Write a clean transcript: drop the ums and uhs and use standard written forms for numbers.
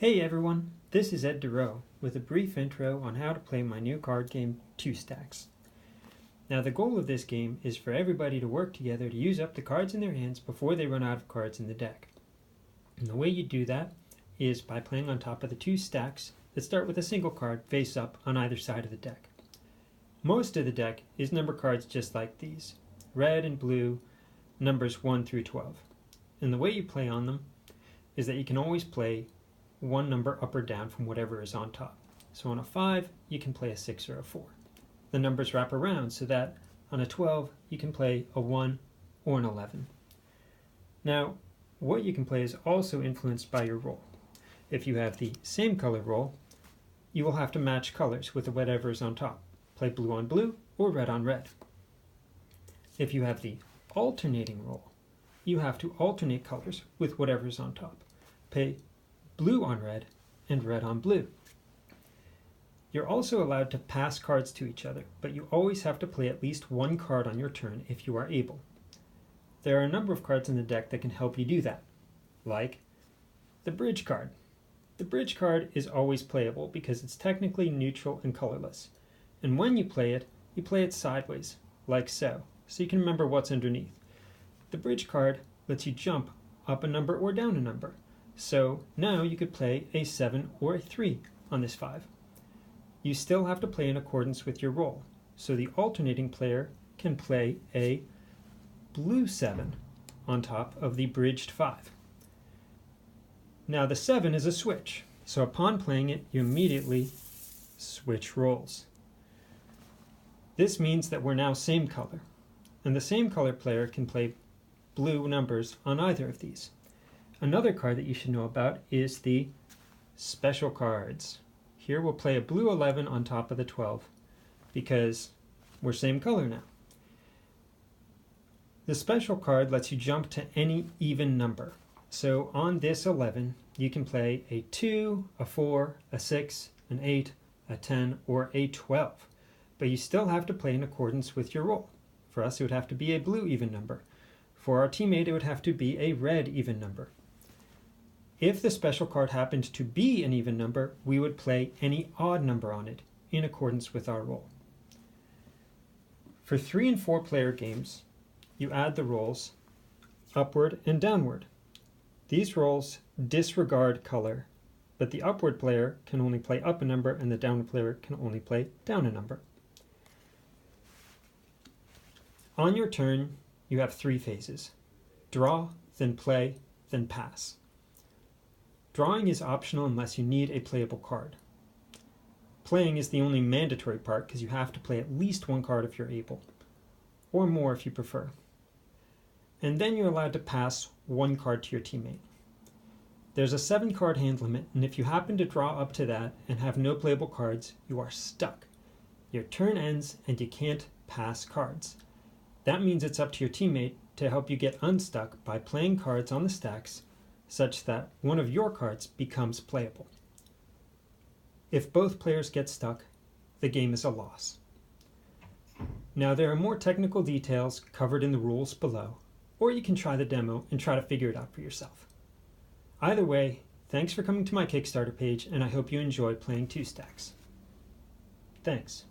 Hey everyone, this is Ed DeRoe with a brief intro on how to play my new card game, 2 Stacks. Now the goal of this game is for everybody to work together to use up the cards in their hands before they run out of cards in the deck. And the way you do that is by playing on top of the 2 stacks that start with a single card face up on either side of the deck. Most of the deck is number cards just like these, red and blue, numbers 1 through 12. And the way you play on them is that you can always play one number up or down from whatever is on top. So on a 5, you can play a 6 or a 4. The numbers wrap around so that on a 12, you can play a 1 or an 11. Now, what you can play is also influenced by your roll. If you have the same color roll, you will have to match colors with whatever is on top. Play blue on blue or red on red. If you have the alternating roll, you have to alternate colors with whatever is on top. Play blue on red and red on blue. You're also allowed to pass cards to each other, but you always have to play at least one card on your turn if you are able. There are a number of cards in the deck that can help you do that, like the bridge card. The bridge card is always playable because it's technically neutral and colorless, and when you play it sideways, like so you can remember what's underneath. The bridge card lets you jump up a number or down a number. So now you could play a 7 or a 3 on this 5. You still have to play in accordance with your roll, so the alternating player can play a blue 7 on top of the bridged 5. Now the 7 is a switch, so upon playing it, you immediately switch rolls. This means that we're now same color, and the same color player can play blue numbers on either of these. Another card that you should know about is the special cards. Here we'll play a blue 11 on top of the 12 because we're same color now. The special card lets you jump to any even number. So on this 11, you can play a 2, a 4, a 6, an 8, a 10, or a 12. But you still have to play in accordance with your roll. For us, it would have to be a blue even number. For our teammate, it would have to be a red even number. If the special card happened to be an even number, we would play any odd number on it in accordance with our roll. For 3 and 4 player games, you add the rolls upward and downward. These rolls disregard color, but the upward player can only play up a number and the downward player can only play down a number. On your turn, you have 3 phases: draw, then play, then pass. Drawing is optional unless you need a playable card. Playing is the only mandatory part because you have to play at least one card if you're able, or more if you prefer. And then you're allowed to pass one card to your teammate. There's a 7 card hand limit, and if you happen to draw up to that and have no playable cards, you are stuck. Your turn ends and you can't pass cards. That means it's up to your teammate to help you get unstuck by playing cards on the stacks such that one of your cards becomes playable. If both players get stuck, the game is a loss. Now there are more technical details covered in the rules below, or you can try the demo and try to figure it out for yourself. Either way, thanks for coming to my Kickstarter page, and I hope you enjoy playing 2 Stacks. Thanks.